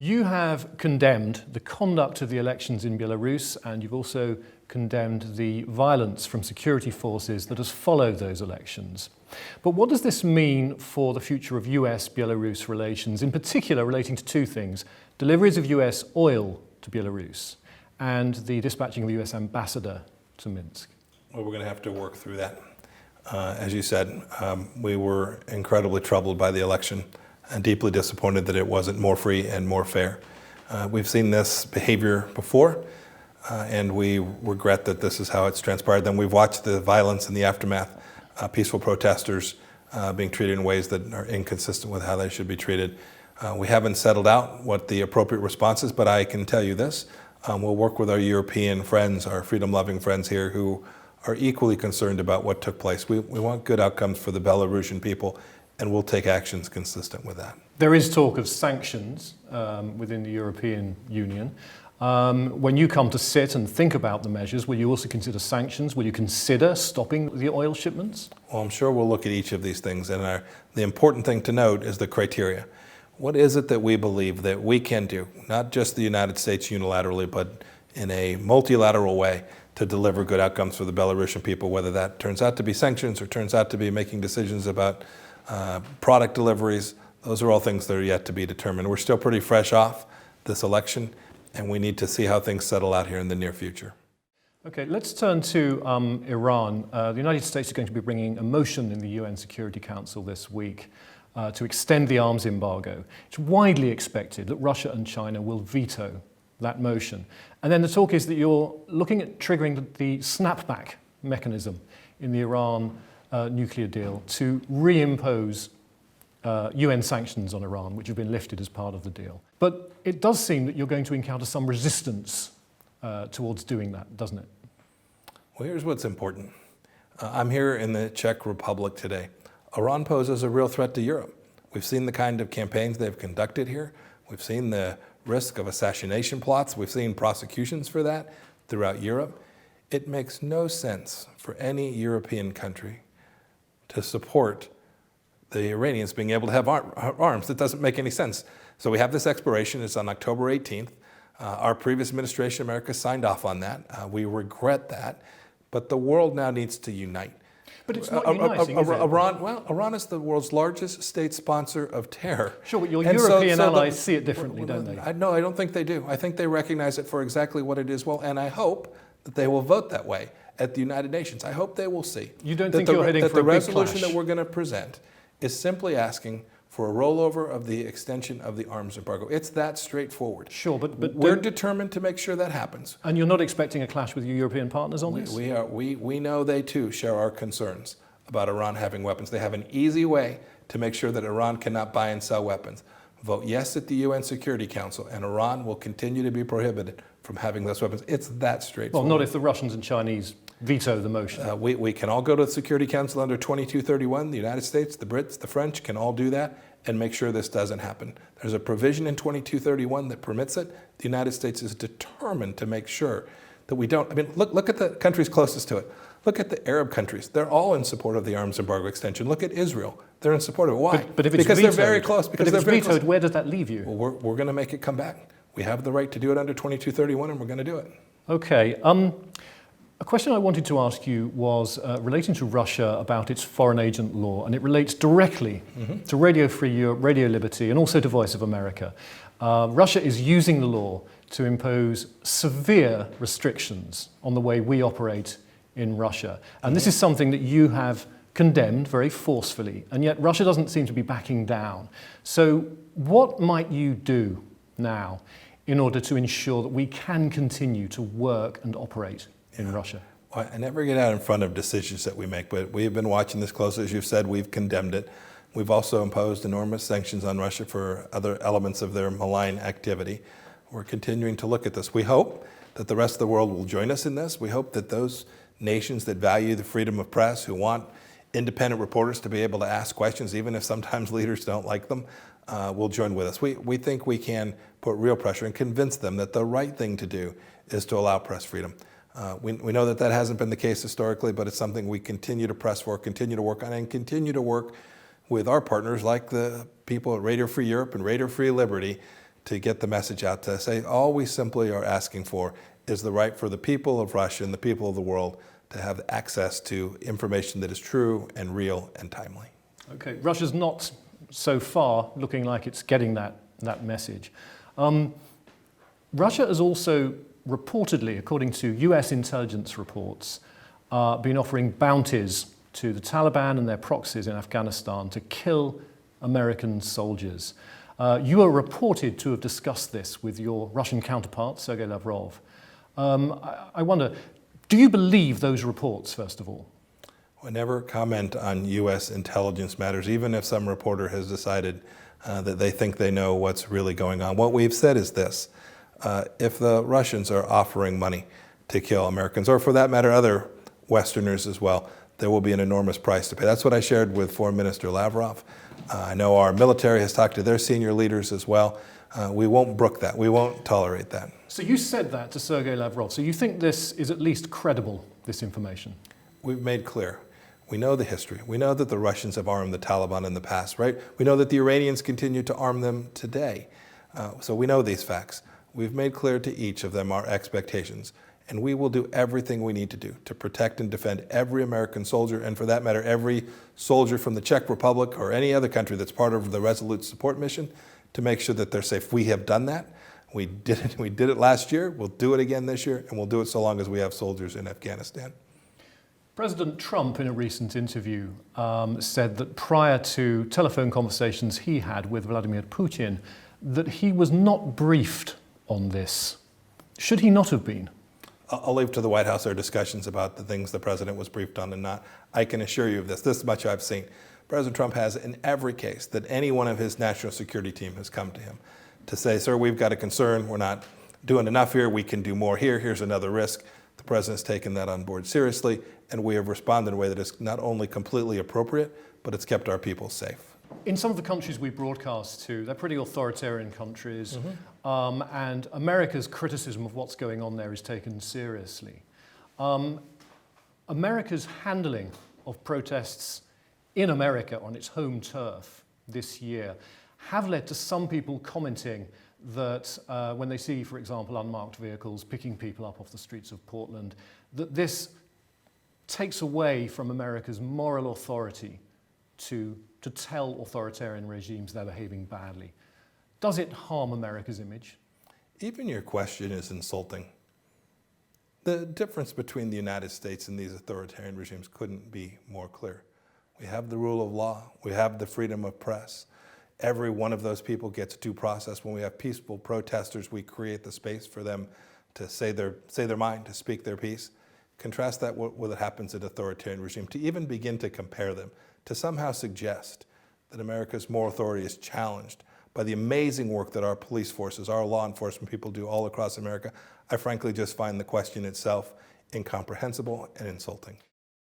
You have condemned the conduct of the elections in Belarus, and you've also condemned the violence from security forces that has followed those elections. But what does this mean for the future of US-Belarus relations, in particular relating to two things: deliveries of US oil to Belarus and the dispatching of the US ambassador to Minsk? Well, we're going to have to work through that. As you said, we were incredibly troubled by the election and deeply disappointed that it wasn't more free and more fair. We've seen this behavior before, and we regret that this is how it's transpired. Then we've watched the violence in the aftermath, peaceful protesters being treated in ways that are inconsistent with how they should be treated. We haven't settled out what the appropriate response is, but I can tell you this. We'll work with our European friends, our freedom-loving friends here, who are equally concerned about what took place. We want good outcomes for the Belarusian people, and we'll take actions consistent with that. There is talk of sanctions within the European Union. When you come to sit and think about the measures, will you also consider sanctions? Will you consider stopping the oil shipments? Well, I'm sure we'll look at each of these things, and the important thing to note is the criteria. What is it that we believe that we can do, not just the United States unilaterally, but in a multilateral way, to deliver good outcomes for the Belarusian people, whether that turns out to be sanctions or turns out to be making decisions about product deliveries? Those are all things that are yet to be determined. We're still pretty fresh off this election, and we need to see how things settle out here in the near future. Okay, let's turn to Iran. The United States is going to be bringing a motion in the UN Security Council this week to extend the arms embargo. It's widely expected that Russia and China will veto that motion. And then the talk is that you're looking at triggering the snapback mechanism in the Iran nuclear deal to reimpose UN sanctions on Iran, which have been lifted as part of the deal. But it does seem that you're going to encounter some resistance towards doing that, doesn't it? Well, here's what's important. I'm here in the Czech Republic today. Iran poses a real threat to Europe. We've seen the kind of campaigns they've conducted here. We've seen the risk of assassination plots. We've seen prosecutions for that throughout Europe. It makes no sense for any European country to support the Iranians being able to have arms. That doesn't make any sense. So we have this expiration. It's on October 18th. Our previous administration, America, signed off on that. We regret that. But the world now needs to unite. But it's not uniting, is it? Iran is the world's largest state sponsor of terror. Sure, but your European allies see it differently, don't they? No, I don't think they do. I think they recognize it for exactly what it is. Well, and I hope that they will vote that way at the United Nations. I hope they will see. You don't think you're heading for a big clash? That the resolution that we're going to present is simply asking for a rollover of the extension of the arms embargo. It's that straightforward. Sure, but we're determined to make sure that happens. And you're not expecting a clash with your European partners on this? We know they too share our concerns about Iran having weapons. They have an easy way to make sure that Iran cannot buy and sell weapons. Vote yes at the UN Security Council, and Iran will continue to be prohibited from having those weapons. It's that straightforward. Well, not if the Russians and Chinese veto the motion. We can all go to the Security Council under 2231. The United States, the Brits, the French can all do that and make sure this doesn't happen. There's a provision in 2231 that permits it. The United States is determined to make sure that we don't. I mean, look at the countries closest to it. Look at the Arab countries. They're all in support of the arms embargo extension. Look at Israel. They're in support of it. Why? But if it's because vetoed, they're very close. Because but if they're it's vetoed, where does that leave you? Well, we're going to make it come back. We have the right to do it under 2231, and we're going to do it. Okay. A question I wanted to ask you was relating to Russia about its foreign agent law, and it relates directly to Radio Free Europe, Radio Liberty, and also to Voice of America. Russia is using the law to impose severe restrictions on the way we operate in Russia. And this is something that you have condemned very forcefully, and yet Russia doesn't seem to be backing down. So what might you do now in order to ensure that we can continue to work and operate in Russia? Well, I never get out in front of decisions that we make, but we have been watching this closely. As you've said, we've condemned it. We've also imposed enormous sanctions on Russia for other elements of their malign activity. We're continuing to look at this. We hope that the rest of the world will join us in this. We hope that those nations that value the freedom of press, who want independent reporters to be able to ask questions, even if sometimes leaders don't like them, will join with us. We think we can put real pressure and convince them that the right thing to do is to allow press freedom. We know that hasn't been the case historically, but it's something we continue to press for, continue to work on, and continue to work with our partners like the people at Radio Free Europe and Radio Free Liberty to get the message out to say all we simply are asking for is the right for the people of Russia and the people of the world to have access to information that is true and real and timely. Okay, Russia's not so far looking like it's getting that message. Russia has also reportedly, according to US intelligence reports, been offering bounties to the Taliban and their proxies in Afghanistan to kill American soldiers. You are reported to have discussed this with your Russian counterpart, Sergei Lavrov. I wonder, do you believe those reports, first of all? I never comment on U.S. intelligence matters, even if some reporter has decided that they think they know what's really going on. What we've said is this: if the Russians are offering money to kill Americans, or for that matter, other Westerners as well, there will be an enormous price to pay. That's what I shared with Foreign Minister Lavrov. I know our military has talked to their senior leaders as well. We won't brook that. We won't tolerate that. So you said that to Sergei Lavrov. So you think this is at least credible, this information? We've made clear. We know the history. We know that the Russians have armed the Taliban in the past, right? We know that the Iranians continue to arm them today. So we know these facts. We've made clear to each of them our expectations. And we will do everything we need to do to protect and defend every American soldier, and for that matter, every soldier from the Czech Republic or any other country that's part of the Resolute Support Mission, to make sure that they're safe. We have done that. We did it last year. We'll do it again this year, and we'll do it so long as we have soldiers in Afghanistan. President Trump, in a recent interview, said that prior to telephone conversations he had with Vladimir Putin, that he was not briefed on this. Should he not have been? I'll leave to the White House our discussions about the things the president was briefed on and not. I can assure you of this much I've seen. President Trump has, in every case, that any one of his national security team has come to him to say, sir, we've got a concern. We're not doing enough here. We can do more here. Here's another risk. The president's taken that on board seriously, and we have responded in a way that is not only completely appropriate, but it's kept our people safe. In some of the countries we broadcast to, they're pretty authoritarian countries, and America's criticism of what's going on there is taken seriously. America's handling of protests in America on its home turf this year have led to some people commenting that when they see, for example, unmarked vehicles picking people up off the streets of Portland, that this takes away from America's moral authority to tell authoritarian regimes they're behaving badly. Does it harm America's image? Even your question is insulting. The difference between the United States and these authoritarian regimes couldn't be more clear. We have the rule of law. We have the freedom of press. Every one of those people gets due process. When we have peaceful protesters, we create the space for them to say their mind, to speak their piece. Contrast that with what happens in authoritarian regime. To even begin to compare them, to somehow suggest that America's moral authority is challenged by the amazing work that our police forces, our law enforcement people do all across America, I frankly just find the question itself incomprehensible and insulting.